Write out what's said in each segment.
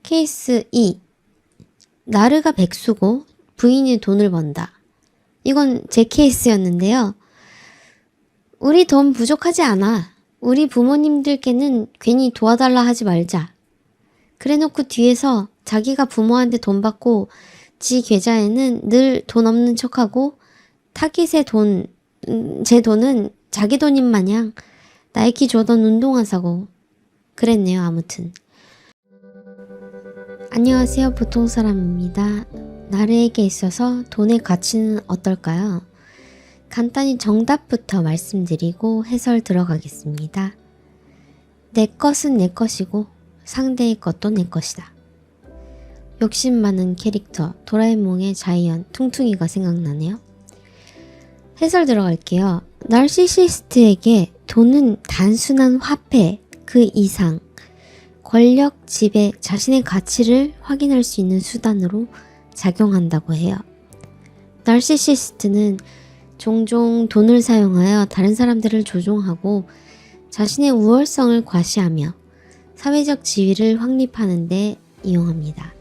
케이스 2. 나르가 백수고 부인이 돈을 번다. 이건 제 케이스였는데요. 우리 돈 부족하지 않아. 우리 부모님들께는 괜히 도와달라 하지 말자. 그래놓고 뒤에서 자기가 부모한테 돈 받고 지 계좌에는 늘 돈 없는 척하고 타깃의 돈, 제 돈은 자기 돈인 마냥 나이키 조던 운동화 사고 그랬네요. 아무튼 안녕하세요. 보통사람입니다. 나르에게 있어서 돈의 가치는 어떨까요? 간단히 정답부터 말씀드리고 해설 들어가겠습니다. 내 것은 내 것이고 상대의 것도 내 것이다. 욕심 많은 캐릭터 도라에몽의 자이언 퉁퉁이가 생각나네요. 해설 들어갈게요. 나르시시스트에게 돈은 단순한 화폐 그 이상 권력, 지배, 자신의 가치를 확인할 수 있는 수단으로 작용한다고 해요. 나르시시스트는 종종 돈을 사용하여 다른 사람들을 조종하고 자신의 우월성을 과시하며 사회적 지위를 확립하는 데 이용합니다.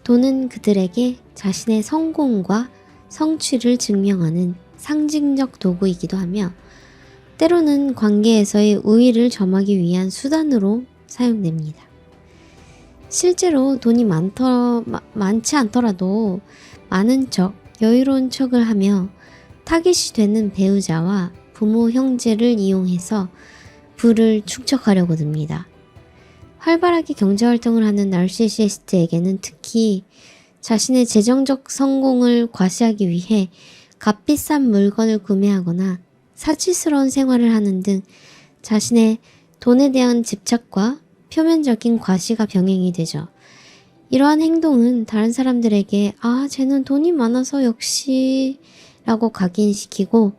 돈은 그들에게 자신의 성공과 성취를 증명하는 상징적 도구이기도 하며 때로는 관계에서의 우위를 점하기 위한 수단으로 사용됩니다. 실제로 돈이 많지 않더라도 많은 척, 여유로운 척을 하며 타깃이 되는 배우자와 부모, 형제를 이용해서 부를 축적하려고 듭니다. 활발하게 경제활동을 하는 나르시시스트에게는 특히 자신의 재정적 성공을 과시하기 위해 값비싼 물건을 구매하거나 사치스러운 생활을 하는 등 자신의 돈에 대한 집착과 표면적인 과시가 병행이 되죠. 이러한 행동은 다른 사람들에게 쟤는 돈이 많아서 역시 라고 각인시키고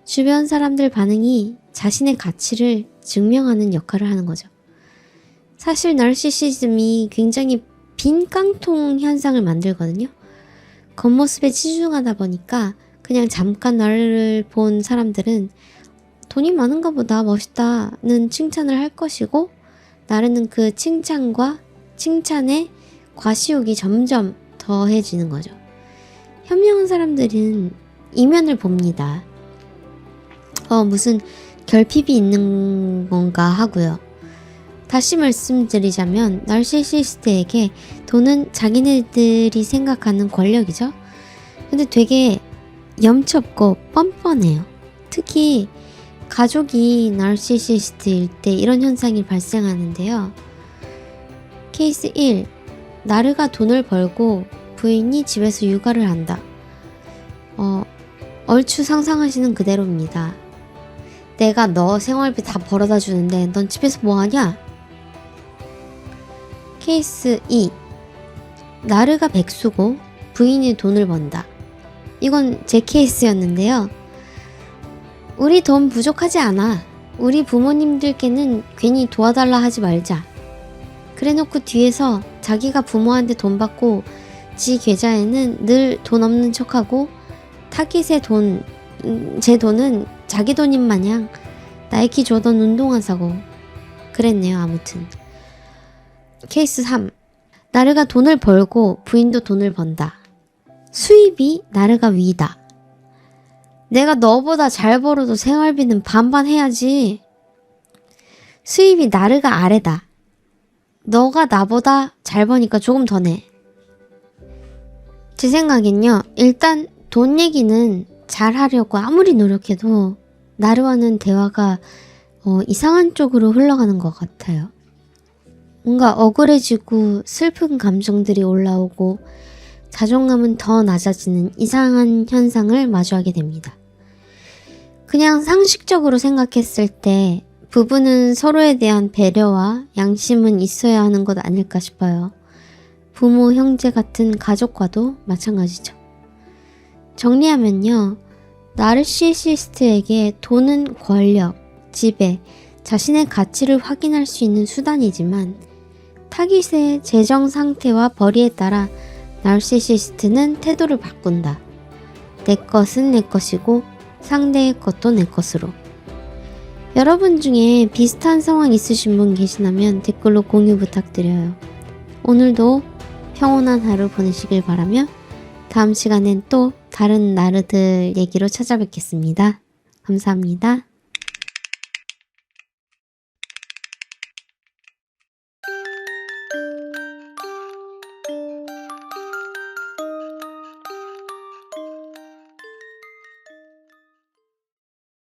주변 사람들 반응이 자신의 가치를 증명하는 역할을 하는 거죠. 사실 나르시시즘이 굉장히 빈 깡통 현상을 만들거든요. 겉모습에 치중하다 보니까 그냥 잠깐 나를 본 사람들은 돈이 많은가 보다 멋있다는 칭찬을 할 것이고 나르는 그 칭찬과 칭찬에 과시욕이 점점 더해지는 거죠. 현명한 사람들은 이면을 봅니다. 무슨 결핍이 있는 건가 하고요. 다시 말씀드리자면 나르시시스트에게 돈은 자기네들이 생각하는 권력이죠. 근데 되게 염치 없고 뻔뻔해요. 특히 가족이 나르시시스트일 때 이런 현상이 발생하는데요. 케이스 1. 나르가 돈을 벌고 부인이 집에서 육아를 한다. 얼추 상상하시는 그대로입니다. 내가 너 생활비 다 벌어다 주는데 넌 집에서 뭐하냐? 케이스 2. 나르가 백수고 부인이 돈을 번다. 이건 제 케이스였는데요. 우리 돈 부족하지 않아. 우리 부모님들께는 괜히 도와달라 하지 말자. 그래놓고 뒤에서 자기가 부모한테 돈 받고 지 계좌에는 늘 돈 없는 척하고 타깃의 돈, 제 돈은 자기 돈인 마냥 나이키 조던 운동화 사고 그랬네요. 아무튼 케이스 3. 나르가 돈을 벌고 부인도 돈을 번다. 수입이 나르가 위다. 내가 너보다 잘 벌어도 생활비는 반반 해야지. 수입이 나르가 아래다. 너가 나보다 잘 버니까 조금 더 내. 제 생각엔요. 일단 돈 얘기는 잘 하려고 아무리 노력해도 나르와는 대화가 이상한 쪽으로 흘러가는 것 같아요. 뭔가 억울해지고 슬픈 감정들이 올라오고 자존감은 더 낮아지는 이상한 현상을 마주하게 됩니다. 그냥 상식적으로 생각했을 때 부부는 서로에 대한 배려와 양심은 있어야 하는 것 아닐까 싶어요. 부모, 형제 같은 가족과도 마찬가지죠. 정리하면요. 나르시시스트에게 돈은 권력, 지배, 자신의 가치를 확인할 수 있는 수단이지만 타깃의 재정 상태와 벌이에 따라 나르시시스트는 태도를 바꾼다. 내 것은 내 것이고 상대의 것도 내 것으로. 여러분 중에 비슷한 상황 있으신 분 계시다면 댓글로 공유 부탁드려요. 오늘도 평온한 하루 보내시길 바라며 다음 시간엔 또 다른 나르들 얘기로 찾아뵙겠습니다. 감사합니다.